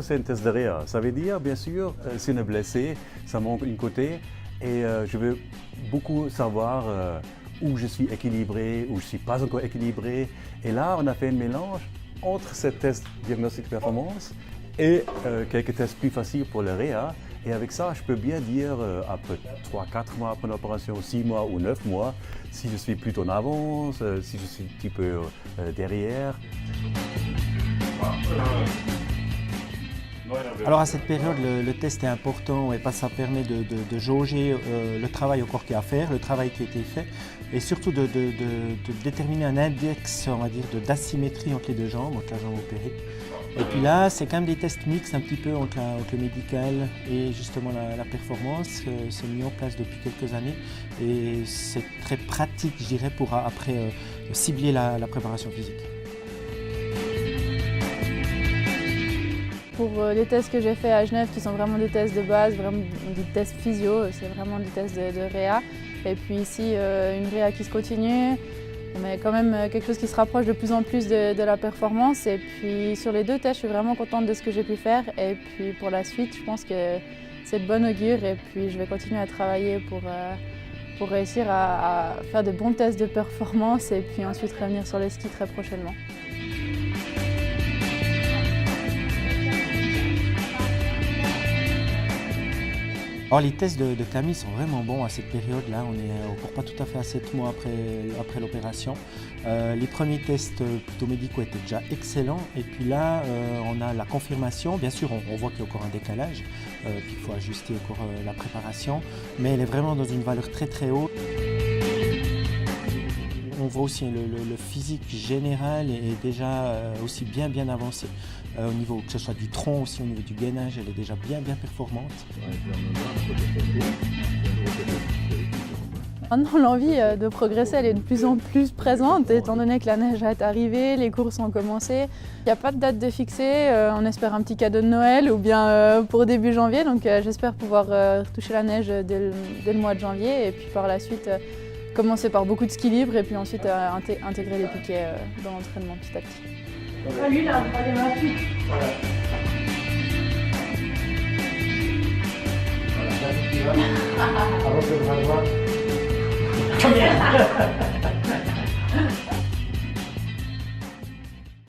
c'est un test de réa. Ça veut dire, bien sûr, si on est blessé, ça manque une côté. Et je veux beaucoup savoir où je suis équilibré, où je ne suis pas encore équilibré. Et là, on a fait un mélange entre ces tests diagnostic performance et quelques tests plus faciles pour le réa. Et avec ça, je peux bien dire, après 3-4 mois après l'opération, 6 mois ou 9 mois, si je suis plutôt en avance, si je suis un petit peu derrière. Alors à cette période, le test est important et ça permet de jauger le travail encore qu'il y a à faire, le travail qui a été fait et surtout de déterminer un index, on va dire, d'asymétrie entre les deux jambes, entre la jambe opérée. Et puis là, c'est quand même des tests mixtes un petit peu entre le médical et justement la performance. C'est mis en place depuis quelques années et c'est très pratique, je dirais, pour après cibler la préparation physique. Pour les tests que j'ai faits à Genève, qui sont vraiment des tests de base, vraiment des tests physio, c'est vraiment des tests de réa. Et puis ici, une réa qui se continue, mais quand même quelque chose qui se rapproche de plus en plus de la performance. Et puis sur les deux tests, je suis vraiment contente de ce que j'ai pu faire. Et puis pour la suite, je pense que c'est de bon augure. Et puis je vais continuer à travailler pour réussir à faire de bons tests de performance et puis ensuite revenir sur les skis très prochainement. Alors les tests de Camille sont vraiment bons à cette période-là, on est encore pas tout à fait à 7 mois après l'opération. Les premiers tests plutôt médicaux étaient déjà excellents et puis là on a la confirmation, bien sûr on voit qu'il y a encore un décalage, qu'il faut ajuster encore la préparation, mais elle est vraiment dans une valeur très très haute. On voit aussi le physique général est déjà aussi bien avancé. Au niveau, que ce soit du tronc, aussi au niveau du gainage, elle est déjà bien performante. Maintenant, l'envie de progresser, elle est de plus en plus présente, étant donné que la neige est arrivée, les courses ont commencé. Il n'y a pas de date de fixée, on espère un petit cadeau de Noël ou bien pour début janvier, donc j'espère pouvoir retoucher la neige dès le mois de janvier et puis par la suite commencer par beaucoup de ski libre et puis ensuite intégrer les piquets dans l'entraînement petit à petit. Ah, lui, là, on va démarrer. Voilà. Voilà, là, tu vas. Avant que le bras droit.